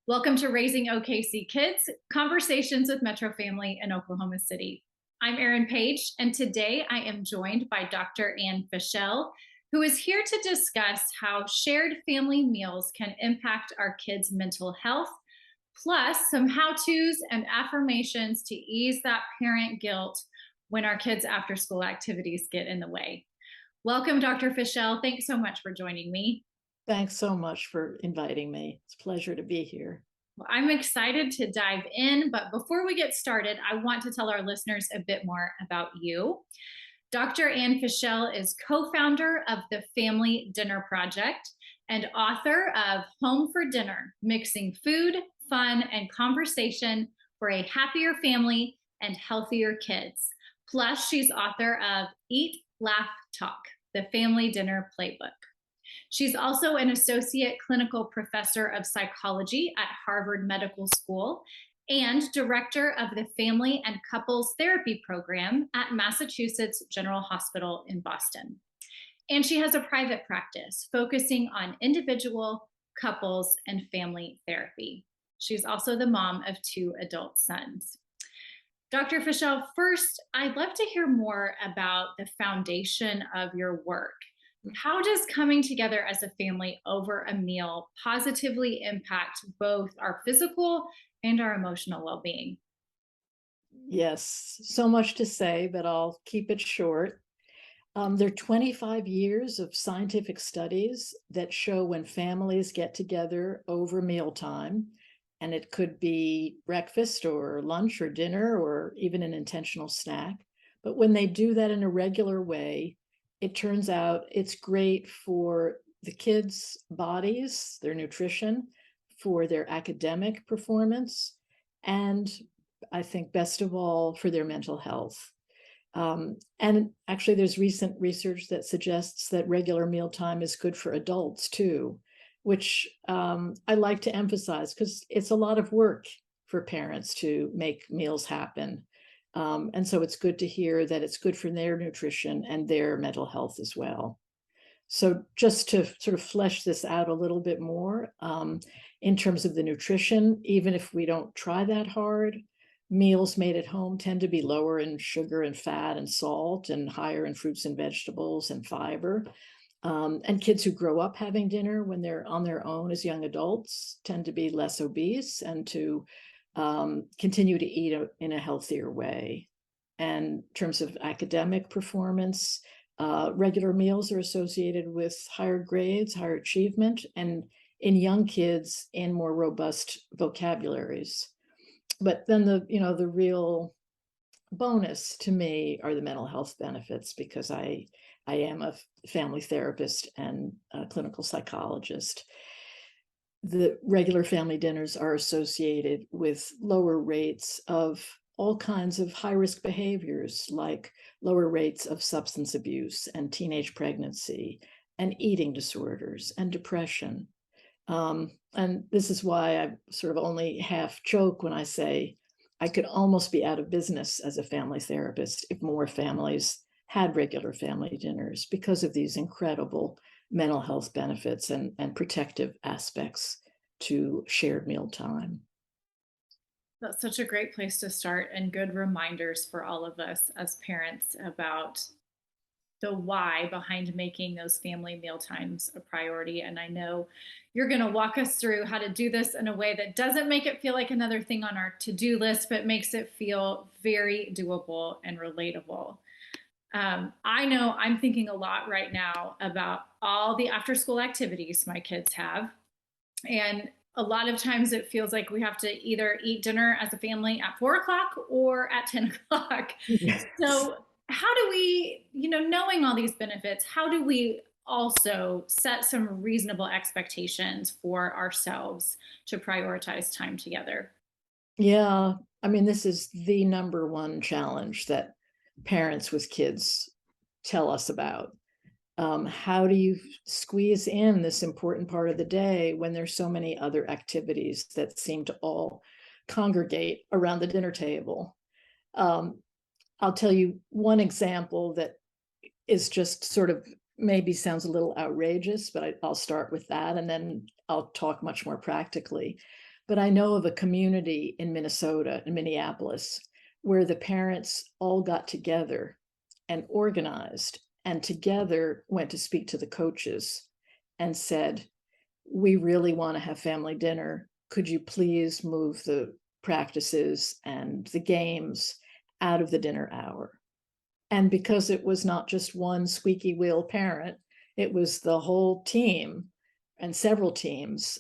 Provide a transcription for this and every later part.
Welcome to Raising OKC Kids, Conversations with Metro Family in Oklahoma City. I'm Erin Page, and today I am joined by Dr. Ann Fishel, who is here to discuss how shared family meals can impact our kids' mental health, plus some how-tos and affirmations to ease that parent guilt when our kids' after-school activities get in the way. Welcome, Dr. Fishel. Thanks so much for joining me. Thanks so much for inviting me. It's a pleasure to be here. Well, I'm excited to dive in, but before we get started, I want to tell our listeners a bit more about you. Dr. Ann Fishel is co founder of the Family Dinner Project and author of Home for Dinner, Mixing Food, Fun, and Conversation for a Happier Family and Healthier Kids. Plus, she's author of Eat, Laugh, Talk, the Family Dinner Playbook. She's also an associate clinical professor of psychology at Harvard Medical School and director of the Family and Couples Therapy Program at Massachusetts General Hospital in Boston. And she has a private practice focusing on individual, couples, and family therapy. She's also the mom of 2 adult sons. Dr. Fishel, first, I'd love to hear more about the foundation of your work. How does coming together as a family over a meal positively impact both our physical and our emotional well-being? Yes, so much to say, but I'll keep it short. There are 25 years of scientific studies that show when families get together over mealtime, and it could be breakfast or lunch or dinner or even an intentional snack. But when they do that in a regular way, it turns out it's great for the kids' bodies, their nutrition, for their academic performance, and I think best of all, for their mental health. And actually, there's recent research that suggests that regular mealtime is good for adults too, which I like to emphasize because it's a lot of work for parents to make meals happen. And so it's good to hear that it's good for their nutrition and their mental health as well. So just to sort of flesh this out a little bit more, in terms of the nutrition, even if we don't try that hard, meals made at home tend to be lower in sugar and fat and salt and higher in fruits and vegetables and fiber. And kids who grow up having dinner when they're on their own as young adults tend to be less obese and to continue to eat in a healthier way. And in terms of academic performance, regular meals are associated with higher grades, higher achievement, and in young kids, in more robust vocabularies. But then the real bonus to me are the mental health benefits because I am a family therapist and a clinical psychologist. The regular family dinners are associated with lower rates of all kinds of high risk behaviors, like lower rates of substance abuse and teenage pregnancy and eating disorders and depression. And this is why I sort of only half joke when I say I could almost be out of business as a family therapist if more families had regular family dinners because of these incredible mental health benefits and protective aspects to shared mealtime. That's such a great place to start and good reminders for all of us as parents about the why behind making those family meal times a priority. And I know you're going to walk us through how to do this in a way that doesn't make it feel like another thing on our to-do list, but makes it feel very doable and relatable. I know I'm thinking a lot right now about all the after school activities my kids have. And a lot of times it feels like we have to either eat dinner as a family at 4 o'clock or at 10 o'clock. Yes. So, how do we, knowing all these benefits, how do we also set some reasonable expectations for ourselves to prioritize time together? Yeah, I mean, this is the number one challenge that parents with kids tell us about. How do you squeeze in this important part of the day when there's so many other activities that seem to all congregate around the dinner table? Um, I'll tell you one example that is just sort of maybe sounds a little outrageous, but I'll start with that and then I'll talk much more practically. But I know of a community in Minnesota, in Minneapolis, where the parents all got together and organized and together went to speak to the coaches and said, we really want to have family dinner. Could you please move the practices and the games out of the dinner hour? And because it was not just one squeaky wheel parent, it was the whole team and several teams.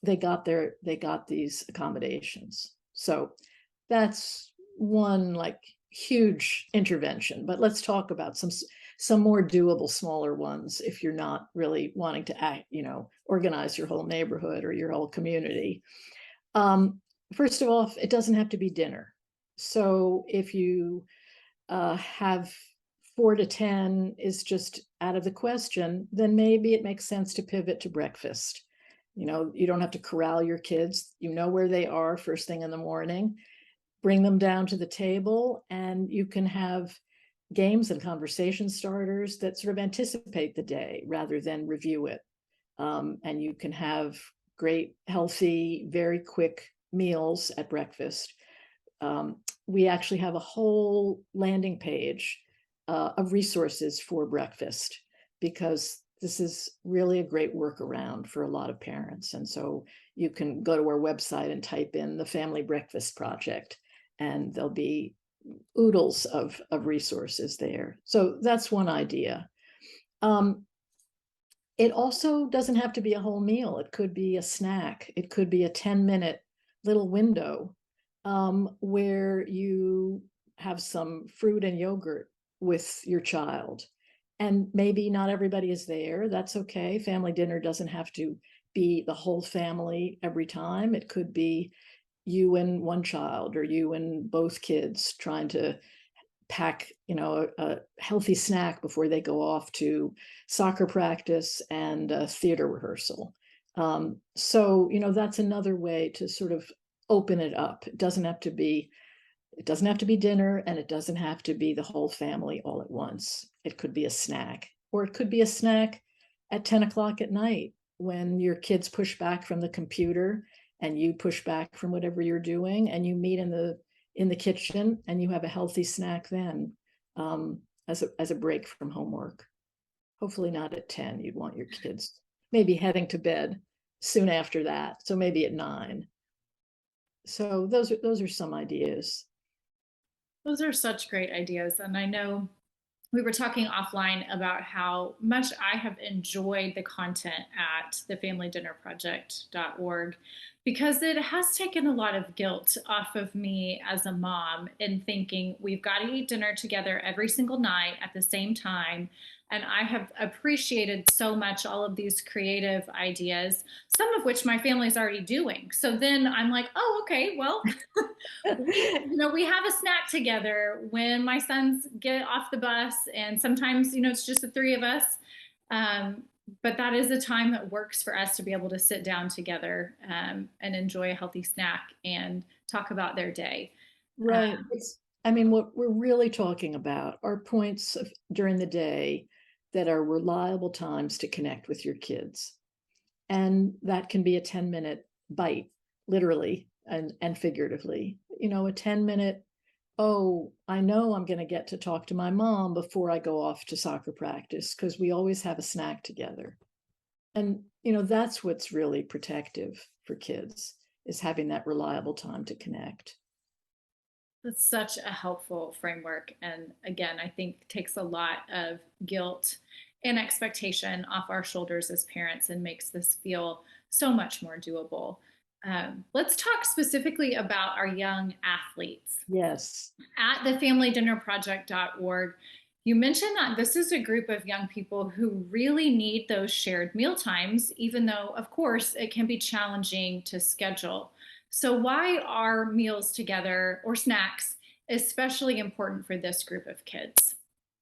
They got these accommodations. So that's one like huge intervention. But let's talk about some more doable, smaller ones if you're not really wanting to organize your whole neighborhood or your whole community. Um, First of all, it doesn't have to be dinner. So if you have 4 to 10 is just out of the question, then maybe it makes sense to pivot to breakfast. You don't have to corral your kids. You know where they are first thing in the morning. Bring them down to the table, and you can have games and conversation starters that sort of anticipate the day rather than review it. And you can have great, healthy, very quick meals at breakfast. We actually have a whole landing page of resources for breakfast because this is really a great workaround for a lot of parents. And so you can go to our website and type in the Family Breakfast Project, and there'll be oodles of resources there. So that's one idea. It also doesn't have to be a whole meal. It could be a snack. It could be a 10-minute little window where you have some fruit and yogurt with your child. And maybe not everybody is there. That's okay. Family dinner doesn't have to be the whole family every time. It could be you and one child or you and both kids trying to pack a healthy snack before they go off to soccer practice and theater rehearsal. So that's another way to sort of open it up. It doesn't have to be dinner, and it doesn't have to be the whole family all at once. It could be a snack, or it could be a snack at 10 o'clock at night when your kids push back from the computer and you push back from whatever you're doing, and you meet in the kitchen and you have a healthy snack then, as a break from homework. Hopefully not at 10. You'd want your kids maybe heading to bed soon after that. So maybe at 9. So those are some ideas. Those are such great ideas. And I know we were talking offline about how much I have enjoyed the content at thefamilydinnerproject.org because it has taken a lot of guilt off of me as a mom in thinking we've got to eat dinner together every single night at the same time. And I have appreciated so much all of these creative ideas, some of which my family's already doing. So then I'm like, oh, okay, well, we have a snack together when my sons get off the bus, and sometimes it's just the three of us, but that is a time that works for us to be able to sit down together and enjoy a healthy snack and talk about their day. Right. What we're really talking about are points during the day that are reliable times to connect with your kids. And that can be a 10-minute bite, literally and figuratively. A 10-minute, oh, I know I'm going to get to talk to my mom before I go off to soccer practice because we always have a snack together. And, that's what's really protective for kids, is having that reliable time to connect. That's such a helpful framework. And again, I think takes a lot of guilt and expectation off our shoulders as parents and makes this feel so much more doable. Let's talk specifically about our young athletes. Yes. At thefamilydinnerproject.org, you mentioned that this is a group of young people who really need those shared meal times, even though, of course, it can be challenging to schedule. So, why are meals together or snacks especially important for this group of kids?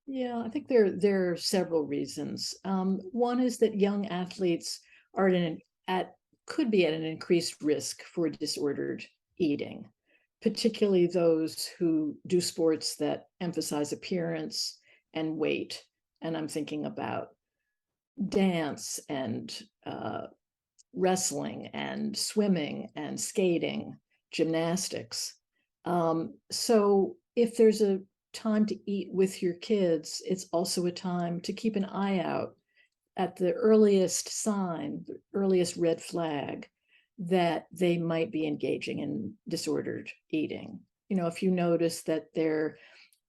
Yeah, I think there are several reasons. One is that young athletes are at could be at an increased risk for disordered eating, particularly those who do sports that emphasize appearance and weight. And I'm thinking about dance and wrestling and swimming and skating, gymnastics. So if there's a time to eat with your kids, it's also a time to keep an eye out at the earliest sign, the earliest red flag that they might be engaging in disordered eating. If you notice that they're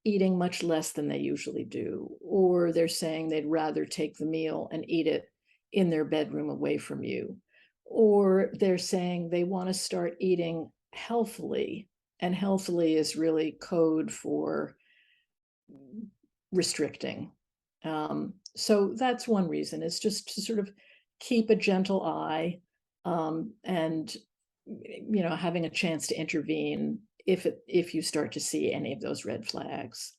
eating much less than they usually do, or they're saying they'd rather take the meal and eat it in their bedroom away from you, or they're saying they want to start eating healthily, and healthily is really code for restricting. So that's one reason. It's just to sort of keep a gentle eye, and having a chance to intervene if you start to see any of those red flags.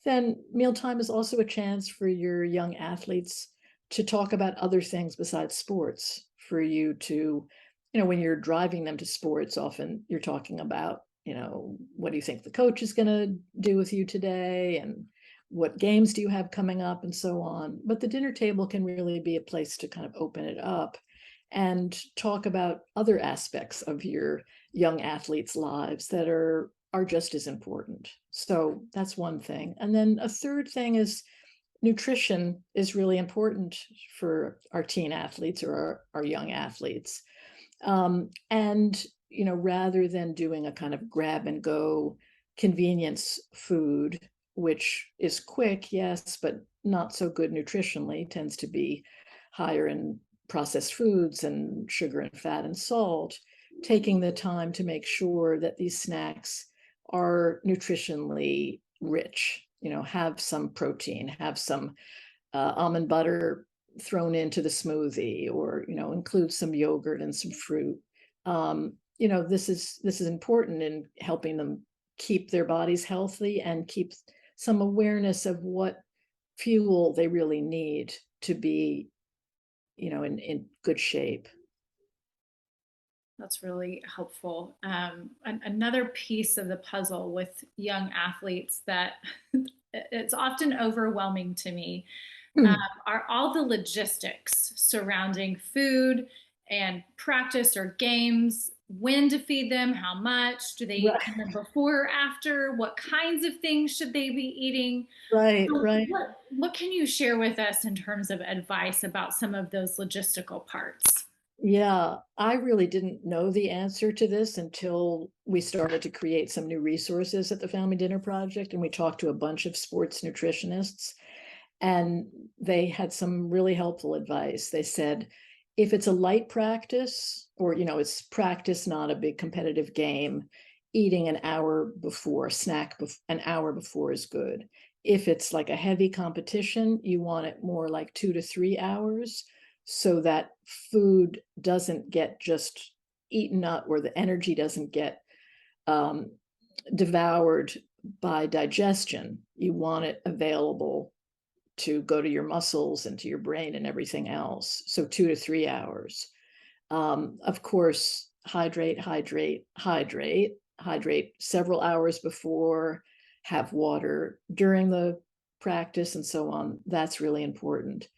Then mealtime is also a chance for your young athletes to talk about other things besides sports. For you to, when you're driving them to sports, often you're talking about, what do you think the coach is going to do with you today, and what games do you have coming up, and so on. But the dinner table can really be a place to kind of open it up and talk about other aspects of your young athletes' lives that are just as important. So that's one thing. And then a third thing is nutrition is really important for our teen athletes or our young athletes. And rather than doing a kind of grab and go convenience food, which is quick, yes, but not so good nutritionally, tends to be higher in processed foods and sugar and fat and salt, taking the time to make sure that these snacks are nutritionally rich, have some protein, have some almond butter thrown into the smoothie, or include some yogurt and some fruit. This is important in helping them keep their bodies healthy and keep some awareness of what fuel they really need to be in good shape. That's really helpful. Another piece of the puzzle with young athletes that it's often overwhelming to me are all the logistics surrounding food and practice or games, when to feed them, how much, do they eat them before or after, what kinds of things should they be eating? Right, So right. what can you share with us in terms of advice about some of those logistical parts? Yeah, I really didn't know the answer to this until we started to create some new resources at the Family Dinner Project, and we talked to a bunch of sports nutritionists, and they had some really helpful advice. They said, if it's a light practice, or it's practice, not a big competitive game, eating an hour before, an hour before is good. If it's like a heavy competition, you want it more like 2 to 3 hours, so that food doesn't get just eaten up, or the energy doesn't get um, devoured by digestion. You want it available to go to your muscles and to your brain and everything else. So 2 to 3 hours. Of course, hydrate, hydrate, hydrate, hydrate several hours before, have water during the practice, and so on. That's really important.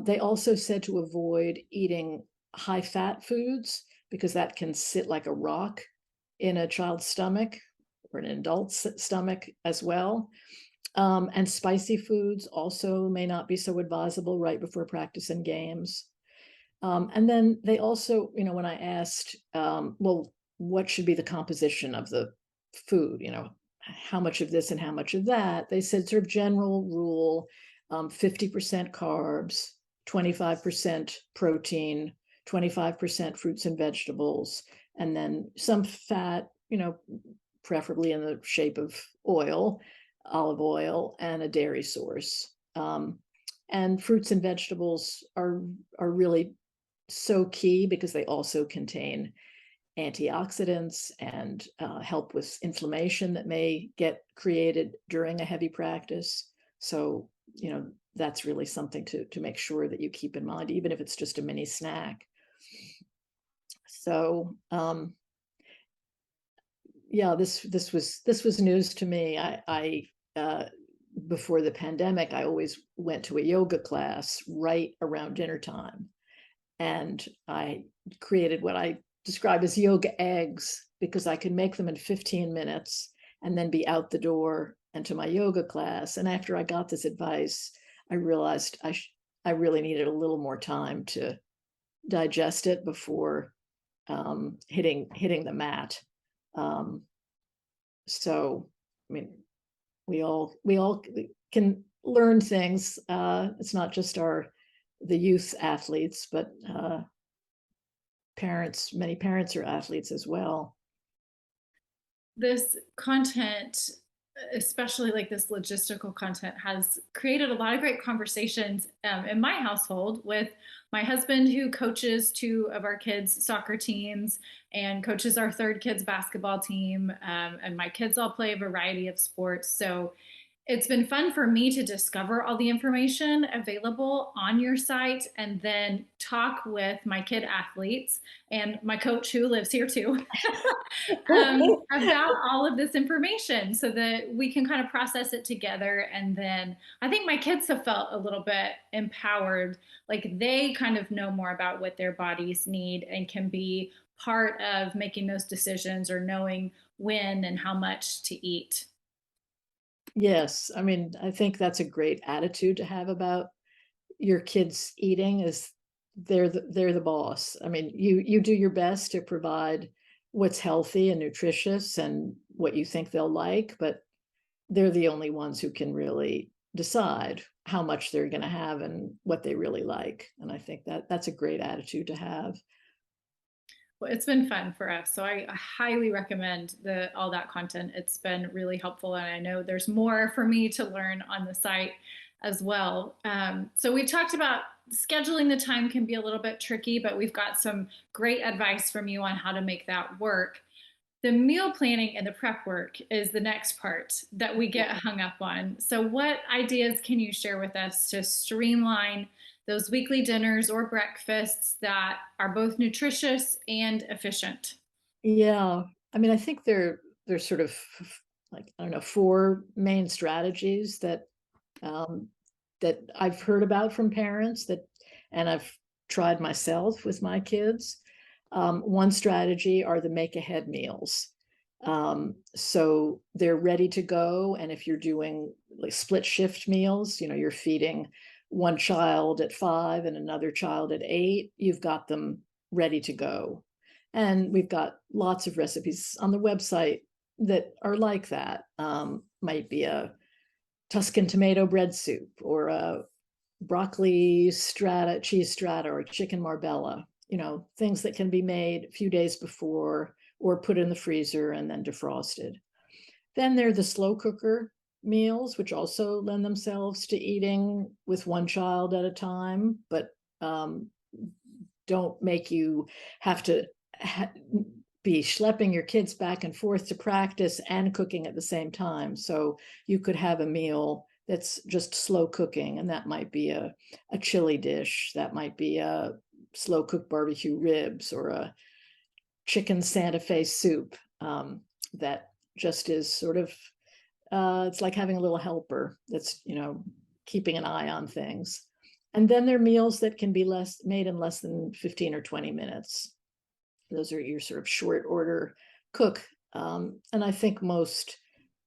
They also said to avoid eating high fat foods, because that can sit like a rock in a child's stomach or an adult's stomach as well. And spicy foods also may not be so advisable right before practice and games. And then they also, when I asked, well, what should be the composition of the food, how much of this and how much of that, they said sort of general rule, 50% carbs, 25% protein, 25% fruits and vegetables, and then some fat, preferably in the shape of oil, olive oil, and a dairy source. And fruits and vegetables are really so key, because they also contain antioxidants and help with inflammation that may get created during a heavy practice. So, that's really something to make sure that you keep in mind, even if it's just a mini snack. So, yeah, this was news to me. I before the pandemic, I always went to a yoga class right around dinner time. And I created what I describe as yoga eggs because I could make them in 15 minutes and then be out the door and to my yoga class. And after I got this advice, I realized I really needed a little more time to digest it before hitting the mat. Um, so, I mean, we all can learn things. It's not just the youth athletes, but parents. Many parents are athletes as well. This content, especially like this logistical content, has created a lot of great conversations in my household with my husband, who coaches two of our kids' soccer teams and coaches our third kid's basketball team. And my kids all play a variety of sports. So it's been fun for me to discover all the information available on your site and then talk with my kid athletes and my coach who lives here too about all of this information so that we can kind of process it together. And then I think my kids have felt a little bit empowered, like they kind of know more about what their bodies need and can be part of making those decisions or knowing when and how much to eat. Yes, I mean, I think that's a great attitude to have about your kids eating is they're the boss. I mean, you do your best to provide what's healthy and nutritious and what you think they'll like, but they're the only ones who can really decide how much they're going to have and what they really like. And I think that that's a great attitude to have. Well, it's been fun for us. So I highly recommend all that content. It's been really helpful. And I know there's more for me to learn on the site as well. So we've talked about scheduling the time can be a little bit tricky, but we've got some great advice from you on how to make that work. The meal planning and the prep work is the next part that we get hung up on. So, what ideas can you share with us to streamline those weekly dinners or breakfasts that are both nutritious and efficient? Yeah, I mean, I think there's sort of like I don't know four main strategies um, that I've heard about from parents and I've tried myself with my kids. One strategy are the make ahead meals. So they're ready to go. And if you're doing like split shift meals, you're feeding one child at 5 and another child at 8, you've got them ready to go. And we've got lots of recipes on the website that are like that. Might be a Tuscan tomato bread soup or a broccoli strata, cheese strata, or chicken marbella, things that can be made a few days before or put in the freezer and then defrosted. Then there are the slow cooker meals, which also lend themselves to eating with one child at a time, but don't make you have to be schlepping your kids back and forth to practice and cooking at the same time. So you could have a meal that's just slow cooking, and that might be a chili dish, that might be a slow cooked barbecue ribs or a chicken Santa Fe soup that just is sort of it's like having a little helper that's keeping an eye on things. And then there are meals that can be made in less than 15 or 20 minutes. Those are your sort of short order cook. And I think most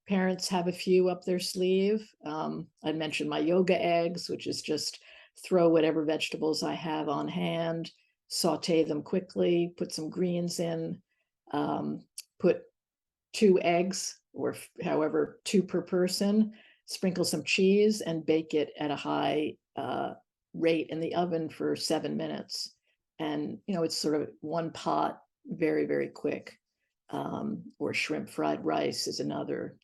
parents have a few up their sleeve. I mentioned my yoga eggs, which is just throw whatever vegetables I have on hand, saute them quickly, put some greens in, put 2 eggs or however 2 per person, sprinkle some cheese and bake it at a high rate in the oven for 7 minutes. And it's sort of one pot, very, very quick. Or shrimp fried rice is another.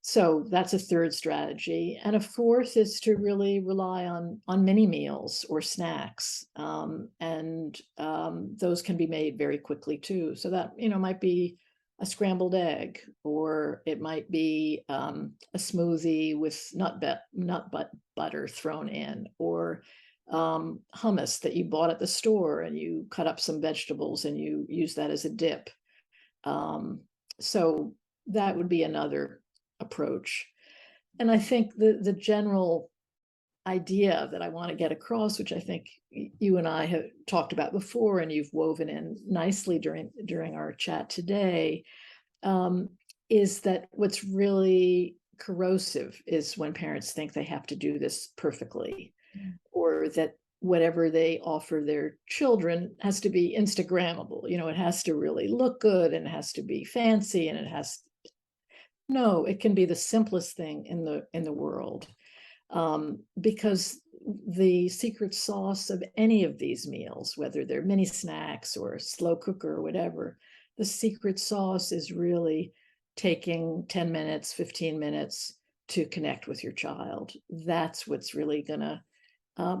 So that's a third strategy. And a fourth is to really rely on mini meals or snacks. And those can be made very quickly too. So that, might be a scrambled egg, or it might be a smoothie with nut butter thrown in, or hummus that you bought at the store and you cut up some vegetables and you use that as a dip. So that would be another approach. And I think the general idea that I want to get across, which I think you and I have talked about before, and you've woven in nicely during our chat today, um, is that what's really corrosive is when parents think they have to do this perfectly, or that whatever they offer their children has to be Instagrammable. It has to really look good, and it has to be fancy, and it has no, it can be the simplest thing in the world. Because the secret sauce of any of these meals, whether they're mini snacks or slow cooker or whatever, the secret sauce is really taking 10 minutes, 15 minutes to connect with your child. That's what's really going to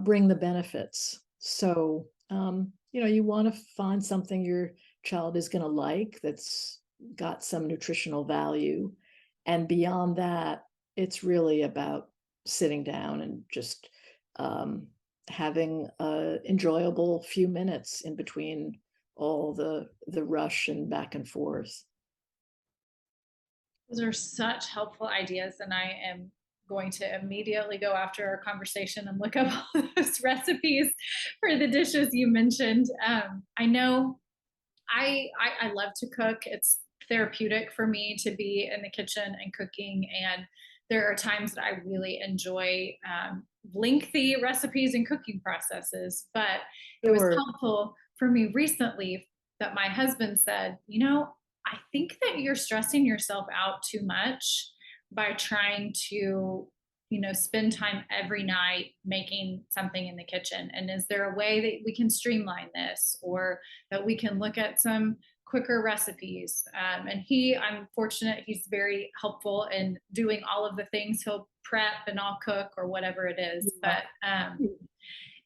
bring the benefits. So, you want to find something your child is going to like that's got some nutritional value. And beyond that, it's really about sitting down and just having an enjoyable few minutes in between all the rush and back and forth. Those are such helpful ideas, and I am going to immediately go after our conversation and look up all those recipes for the dishes you mentioned. I know I love to cook. It's therapeutic for me to be in the kitchen and cooking, and there are times that I really enjoy lengthy recipes and cooking processes. But it was Sure. helpful for me recently that my husband said, I think that you're stressing yourself out too much by trying to, spend time every night making something in the kitchen. And is there a way that we can streamline this, or that we can look at some quicker recipes? And I'm fortunate, he's very helpful in doing all of the things. He'll prep and I'll cook or whatever it is. But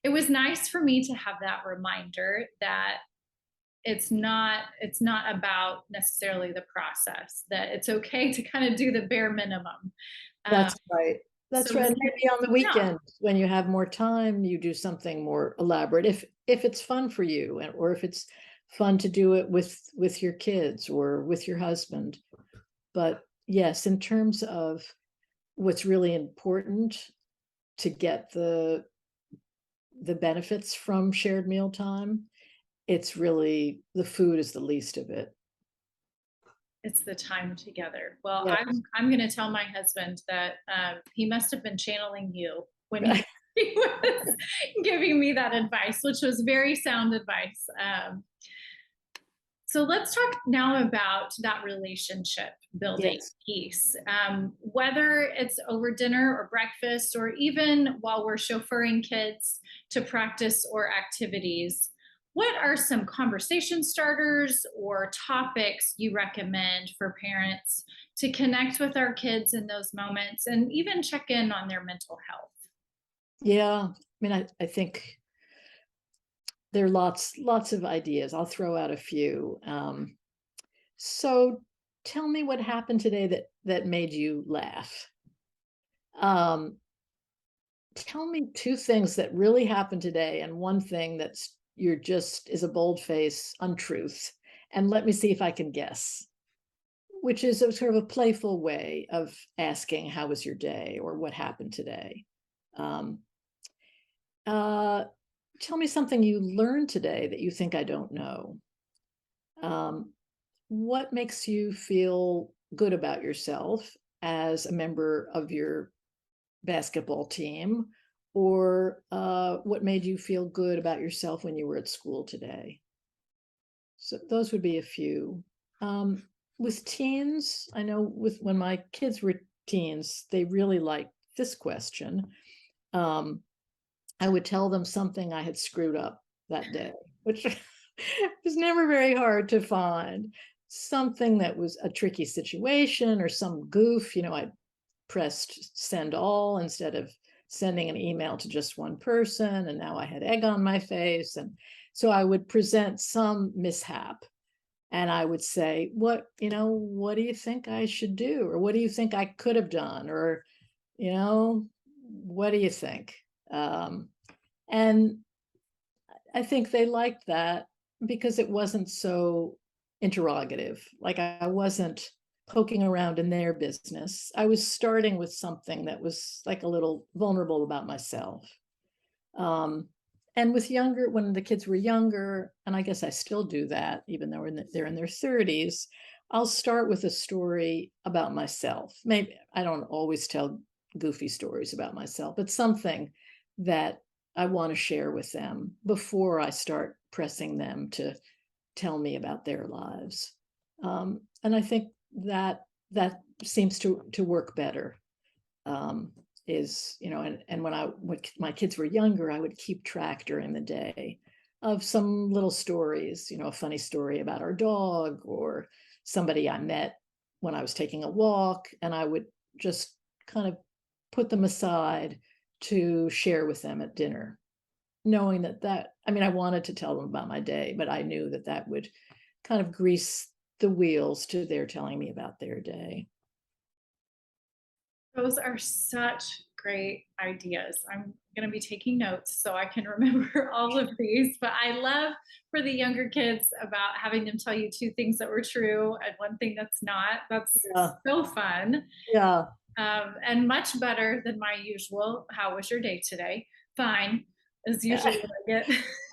it was nice for me to have that reminder that it's not about necessarily the process, that it's okay to kind of do the bare minimum. um, That's right. so That's it right. was, And maybe on the yeah, weekend, when you have more time, you do something more elaborate. If it's fun for you, or if it's fun to do it with your kids or with your husband. But yes, in terms of what's really important to get the benefits from shared mealtime, it's really the food is the least of it. it's the time together. Well, Yeah. I'm going to tell my husband that he must have been channeling you when he was giving me that advice, which was very sound advice. So let's talk now about that relationship building Yes. piece. Whether it's over dinner or breakfast, or even while we're chauffeuring kids to practice or activities, what are some conversation starters or topics you recommend for parents to connect with our kids in those moments and even check in on their mental health? Yeah. I mean, I think there are lots of ideas. I'll throw out a few. So tell me what happened today that made you laugh. Um, Tell me two things that really happened today, and one thing that's you're just is a bold-face untruth, and let me see if I can guess, which is a sort of a playful way of asking, how was your day, or what happened today? Um, uh, Tell me something you learned today that you think I don't know. Um, what makes you feel good about yourself as a member of your basketball team, or what made you feel good about yourself when you were at school today? So those would be a few. Um, with teens, I know when my kids were teens, they really liked this question. Um, I would tell them something I had screwed up that day, which was never very hard to find. Something that was a tricky situation or some goof. I pressed send all instead of sending an email to just one person, and now I had egg on my face. And so I would present some mishap, and I would say, what do you think I should do, or what do you think I could have done, or you know what do you think? And I think they liked that because it wasn't so interrogative. Like I wasn't poking around in their business. I was starting with something that was like a little vulnerable about myself. Um, and with younger, when the kids were younger, and I guess I still do that, even though they're in their 30s, I'll start with a story about myself. Maybe I don't always tell goofy stories about myself, but something that I want to share with them before I start pressing them to tell me about their lives. And I think that that seems to work better. Um, is, and when my kids were younger, I would keep track during the day of some little stories, a funny story about our dog or somebody I met when I was taking a walk, and I would just kind of put them aside to share with them at dinner, knowing I mean, I wanted to tell them about my day, but I knew that would kind of grease the wheels to their telling me about their day. Those are such great ideas. I'm going to be taking notes so I can remember all of these. But I love for the younger kids about having them tell you two things that were true and one thing that's not. That's Yeah, so fun, yeah. and much better than my usual. How was your day today? Fine, is usually what I get.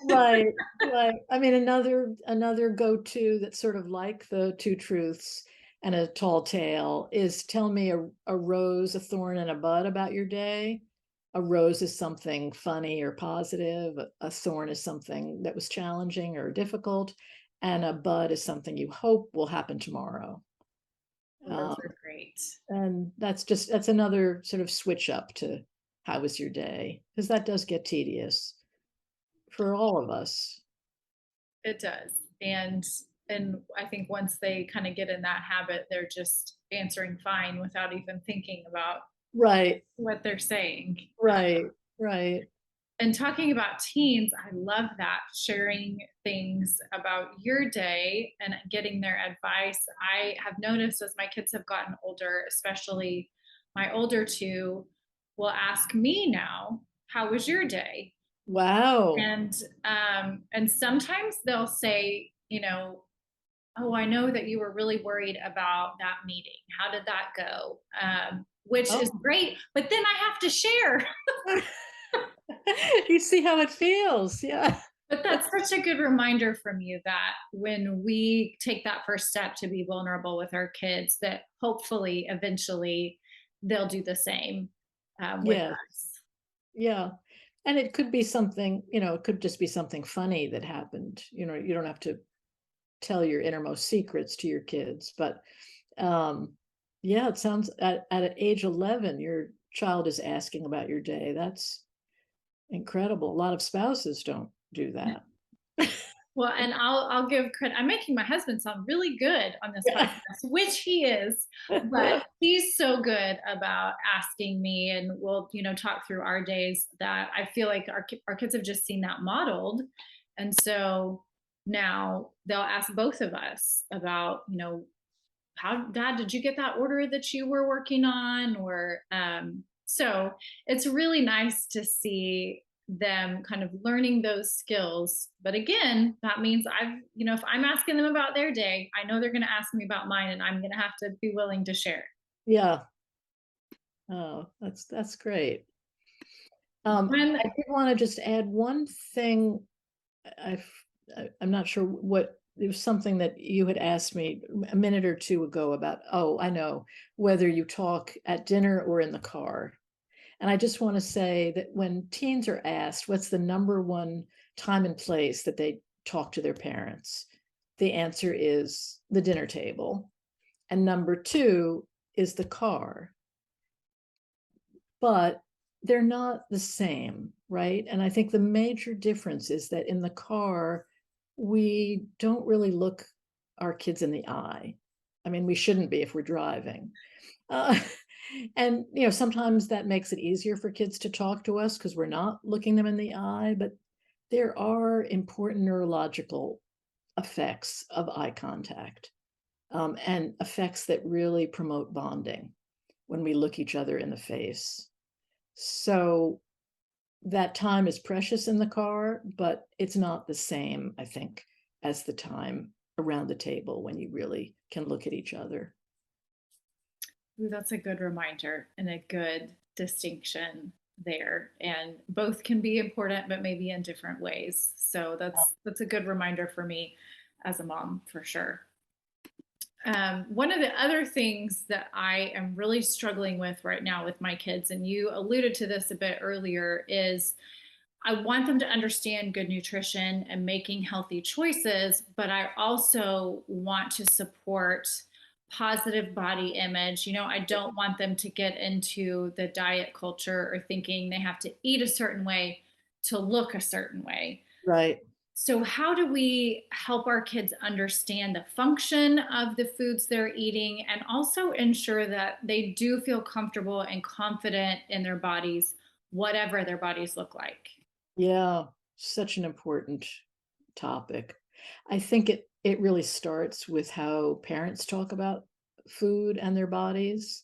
Right, right. I mean, another go-to that's sort of like the two truths and a tall tale is tell me a rose, a thorn, and a bud about your day. A rose is something funny or positive. A thorn is something that was challenging or difficult, and a bud is something you hope will happen tomorrow. Well, those Um, are great. and that's another sort of switch up to how was your day, because that does get tedious for all of us. It does. And I think once they kind of get in that habit, they're just answering fine without even thinking about Right, what they're saying. right, right. And talking about teens, I love that sharing things about your day and getting their advice. I have noticed as my kids have gotten older, especially my older two, will ask me now, "How was your day?" Wow. And sometimes they'll say, "Oh, I know that you were really worried about that meeting. How did that go?" Which is Oh, great, but then I have to share. you see how it feels. Yeah. But that's such a good reminder from you that when we take that first step to be vulnerable with our kids, that hopefully eventually they'll do the same with Yes. us. Yeah. And it could be something, it could just be something funny that happened. You don't have to tell your innermost secrets to your kids, but um yeah, it sounds at age 11, your child is asking about your day. That's incredible. A lot of spouses don't do that. Well, and I'll give credit. I'm making my husband sound really good on this Yeah. podcast, which he is, but he's so good about asking me, and we'll talk through our days. That I feel like our kids have just seen that modeled, and so now they'll ask both of us about how, Dad, did you get that order that you were working on? Or so it's really nice to see them kind of learning those skills. But again, that means if I'm asking them about their day, I know they're going to ask me about mine, and I'm going to have to be willing to share. Yeah. Oh, that's great. When I did want to just add one thing. I've, I'm not sure what, there was something that you had asked me a minute or two ago about, oh, I know, whether you talk at dinner or in the car. And I just want to say that when teens are asked what's the number one time and place that they talk to their parents, the answer is the dinner table. And number two is the car. But they're not the same, right? And I think the major difference is that in the car, we don't really look our kids in the eye. I mean, we shouldn't be if we're driving. Uh, and sometimes that makes it easier for kids to talk to us because we're not looking them in the eye. But there are important neurological effects of eye contact, and effects that really promote bonding when we look each other in the face. So that time is precious in the car, but it's not the same, I think, as the time around the table when you really can look at each other. Ooh, that's a good reminder and a good distinction there. And both can be important, but maybe in different ways. So that's a good reminder for me as a mom for sure. One of the other things that I am really struggling with right now with my kids, and you alluded to this a bit earlier, is I want them to understand good nutrition and making healthy choices, but I also want to support positive body image. I don't want them to get into the diet culture or thinking they have to eat a certain way to look a certain way. Right. So, how do we help our kids understand the function of the foods they're eating and also ensure that they do feel comfortable and confident in their bodies, whatever their bodies look like? Yeah, such an important topic. I think it really starts with how parents talk about food and their bodies.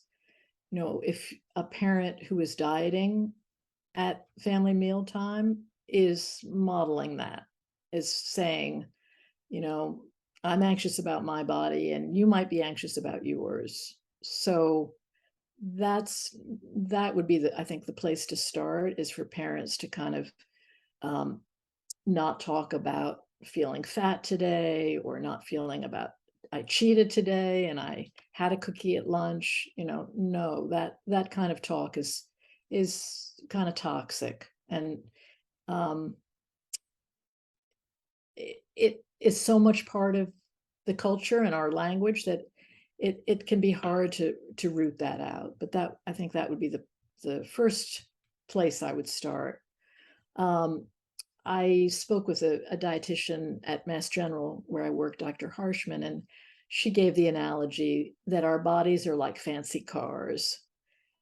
If a parent who is dieting at family mealtime is modeling that, is saying, you know, I'm anxious about my body and you might be anxious about yours. So that's that would be I think the place to start is for parents to kind of um, not talk about feeling fat today or not feeling about I cheated today and I had a cookie at lunch. No, that kind of talk is kind of toxic. And um, it is so much part of the culture and our language that it can be hard to root that out. But that I think that would be the first place I would start. Um, I spoke with a dietitian at Mass General where I work, Dr. Harshman, and she gave the analogy that our bodies are like fancy cars,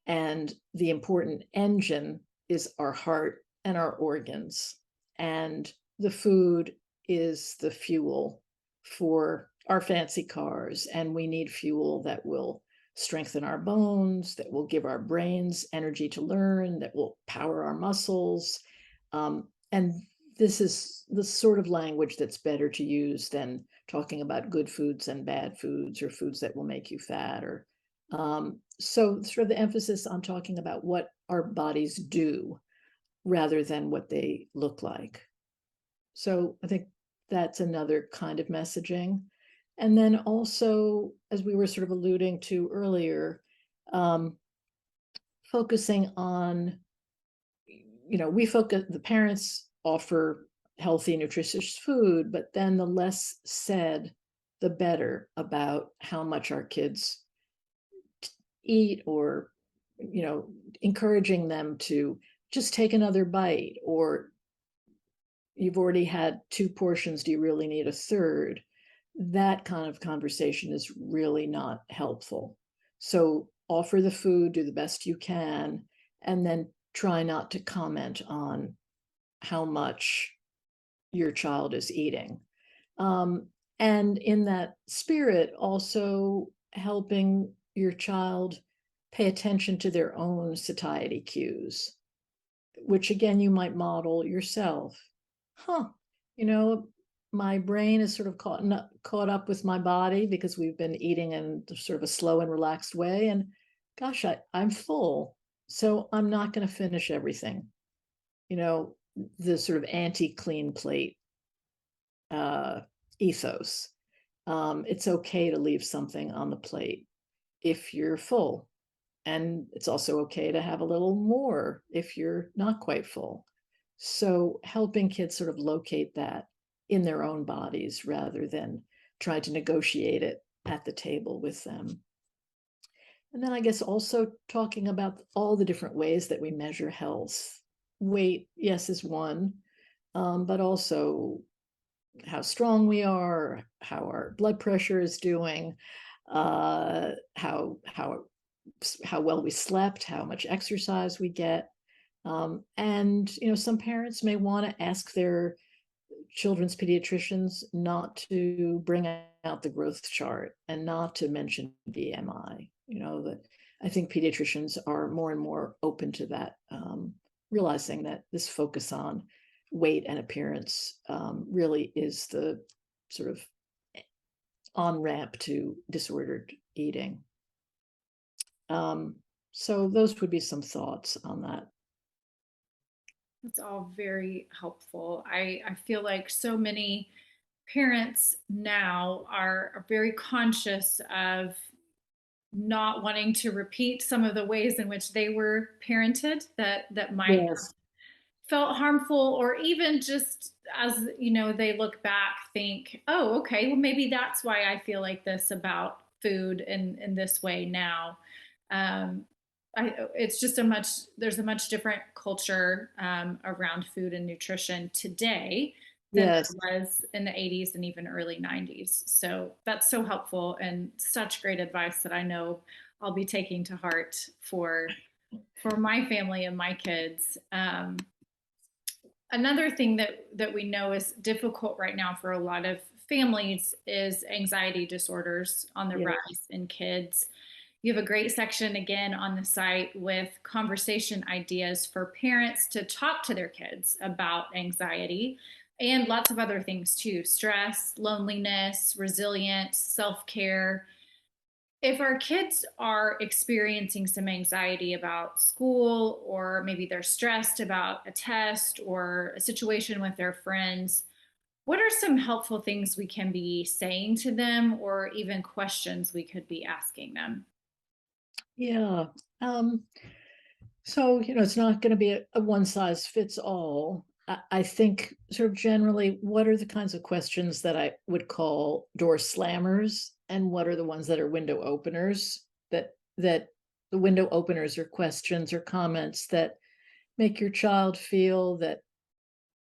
and the important engine is our heart and our organs, and the food is the fuel for our fancy cars, and we need fuel that will strengthen our bones, that will give our brains energy to learn, that will power our muscles. And this is the sort of language that's better to use than talking about good foods and bad foods or foods that will make you fat. Or so sort of the emphasis on talking about what our bodies do rather than what they look like. So I think that's another kind of messaging. And then also, as we were sort of alluding to earlier, um, focusing on, the parents offer healthy, nutritious food, but then the less said, the better about how much our kids eat, or, encouraging them to just take another bite, or you've already had two portions, do you really need a third? That kind of conversation is really not helpful. So offer the food, do the best you can, and then try not to comment on how much your child is eating. Um, and in that spirit, also helping your child pay attention to their own satiety cues, which again you might model yourself. Huh, you know, my brain is sort of caught up with my body because we've been eating in sort of a slow and relaxed way. And gosh, I'm full. So I'm not going to finish everything. You know, the sort of anti-clean plate uh, ethos. It's okay to leave something on the plate if you're full. And it's also okay to have a little more if you're not quite full. So helping kids sort of locate that in their own bodies rather than trying to negotiate it at the table with them. And then I guess also talking about all the different ways that we measure health. Weight, yes, is one, but also how strong we are, how our blood pressure is doing, how well we slept, how much exercise we get. And some parents may want to ask their children's pediatricians not to bring out the growth chart and not to mention BMI. That I think pediatricians are more and more open to that, realizing that this focus on weight and appearance really is the sort of on ramp to disordered eating. So those would be some thoughts on that. That's all very helpful. I feel like so many parents now are very conscious of not wanting to repeat some of the ways in which they were parented that might Yes. felt harmful, or even just as they look back think, oh, okay, well maybe that's why I feel like this about food in this way now. um, it's just there's a much different culture around food and nutrition today than Yes. there was in the 80s and even early 90s. So that's so helpful and such great advice that I know I'll be taking to heart for my family and my kids. Another thing that we know is difficult right now for a lot of families is anxiety disorders on the Yes. rise in kids. You have a great section again on the site with conversation ideas for parents to talk to their kids about anxiety and lots of other things too: stress, loneliness, resilience, self-care. If our kids are experiencing some anxiety about school, or maybe they're stressed about a test or a situation with their friends, what are some helpful things we can be saying to them, or even questions we could be asking them? Yeah. Um, so, it's not going to be a one size fits all. I think sort of generally, what are the kinds of questions that I would call door slammers, and what are the ones that are window openers? That the window openers are questions or comments that make your child feel that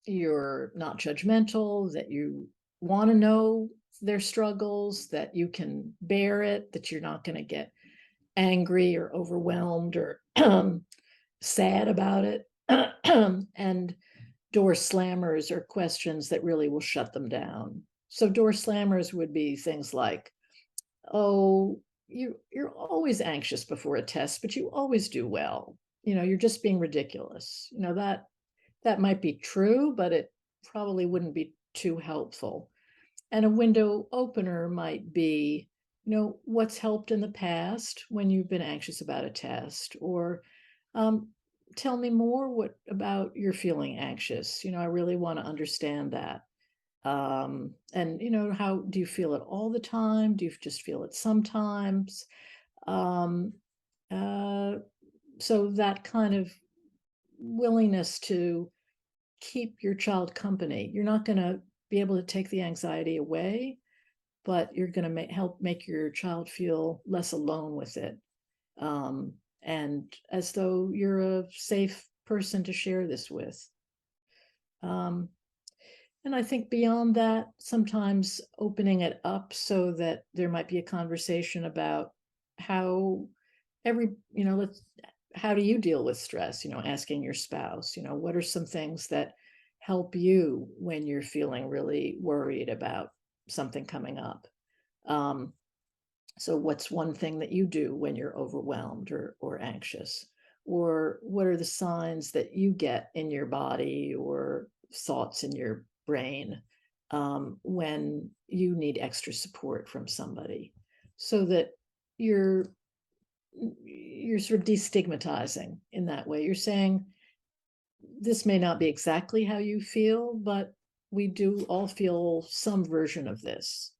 you're not judgmental, that you want to know their struggles, that you can bear it, that you're not going to get angry or overwhelmed or sad about it. And door slammers are questions that really will shut them down. So door slammers would be things like, oh, you're always anxious before a test, but you always do well. You're just being ridiculous. That might be true, but it probably wouldn't be too helpful. And a window opener might be, what's helped in the past when you've been anxious about a test, or um, tell me more what about you're feeling anxious. I really want to understand that. And how do you feel it all the time? Do you just feel it sometimes? Um, uh, so that kind of willingness to keep your child company. You're not going to be able to take the anxiety away, but you're going to help make your child feel less alone with it. Um, and as though you're a safe person to share this with. Um, and I think beyond that, sometimes opening it up so that there might be a conversation about how let's, how do you deal with stress? Asking your spouse, what are some things that help you when you're feeling really worried about something coming up? Um, so what's one thing that you do when you're overwhelmed or anxious? Or what are the signs that you get in your body or thoughts in your brain when you need extra support from somebody? So that you're you're sort of destigmatizing in that way. You're saying this may not be exactly how you feel, but we do all feel some version of this.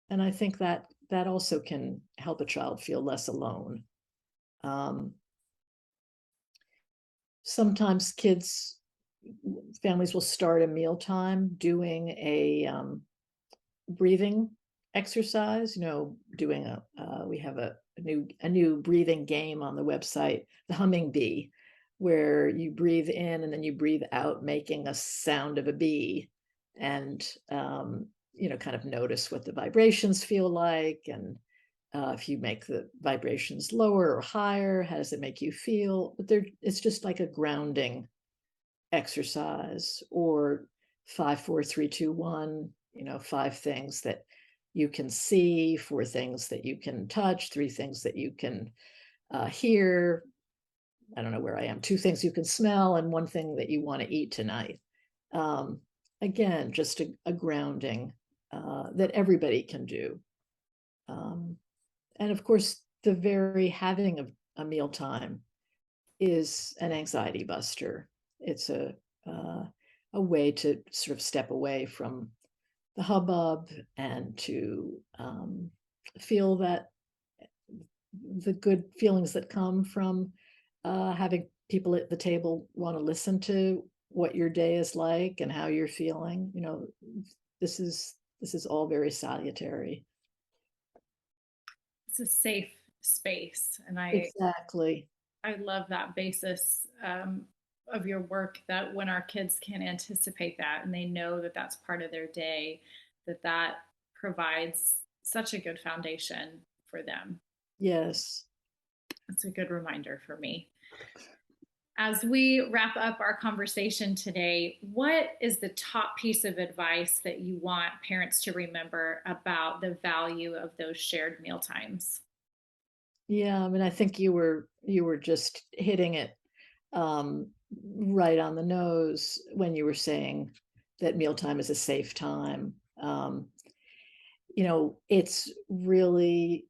And I think that that also can help a child feel less alone. Um, Sometimes families will start a mealtime doing a breathing exercise. Doing we have a new breathing game on the website, the humming bee, where you breathe in and then you breathe out, making a sound of a bee, and kind of notice what the vibrations feel like, and if you make the vibrations lower or higher, how does it make you feel? But it's just like a grounding exercise. Or 5 4 3 2 1, 5 things that you can see, 4 things that you can touch, 3 things that you can hear. I don't know where I am. 2 things you can smell, and 1 thing that you want to eat tonight. um, Again, just a grounding that everybody can do. And of course, the very having of a mealtime is an anxiety buster. It's a way to sort of step away from the hubbub and to feel that the good feelings that come from having people at the table want to listen to what your day is like and how you're feeling. This is all very salutary. It's a safe space, and Exactly. I love that basis of your work, that when our kids can anticipate that and they know that that's part of their day, that provides such a good foundation for them. Yes. It's a good reminder for me. As we wrap up our conversation today, what is the top piece of advice that you want parents to remember about the value of those shared meal times? Yeah, I mean, I think you were just hitting it um, right on the nose when you were saying that mealtime is a safe time. It's really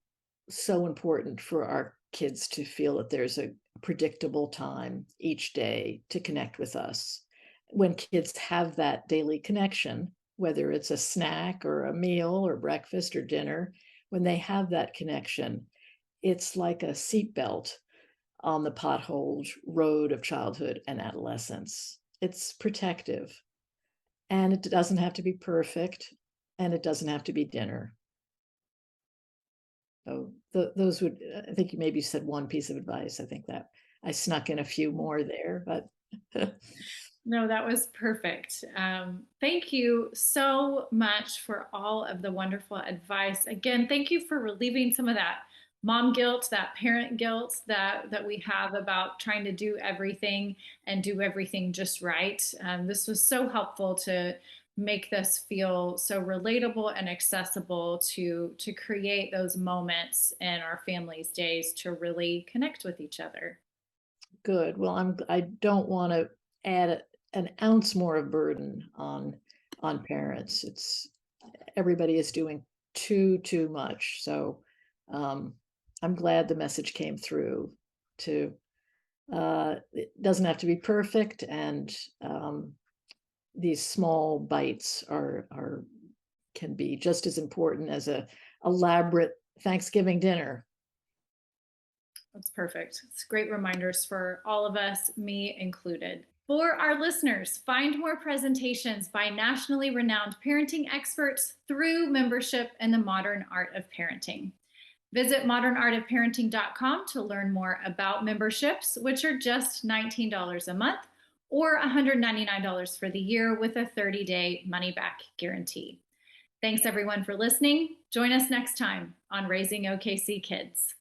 so important for our kids to feel that there's a predictable time each day to connect with us. When kids have that daily connection, whether it's a snack or a meal or breakfast or dinner, when they have that connection, it's like a seatbelt on the potholed road of childhood and adolescence. It's protective, and it doesn't have to be perfect, and it doesn't have to be dinner. So those would, I think you maybe said one piece of advice. I think that I snuck in a few more there, but No, that was perfect. Thank you so much for all of the wonderful advice. Again, thank you for relieving some of that mom guilt, that parent guilt that we have about trying to do everything and do everything just right. This was so helpful to make this feel so relatable and accessible to create those moments in our families' days to really connect with each other. good. Well, I don't want to add an ounce more of burden on parents. It's everybody is doing too much. So um, I'm glad the message came through to it doesn't have to be perfect, and these small bites are can be just as important as a elaborate Thanksgiving dinner. That's perfect. It's great reminders for all of us, me included. For our listeners, find more presentations by nationally renowned parenting experts through membership in the modern art of parenting. Visit modernartofparenting.com to learn more about memberships, which are just $19 a month or $199 for the year with a 30-day money-back guarantee. Thanks everyone for listening. Join us next time on Raising OKC Kids.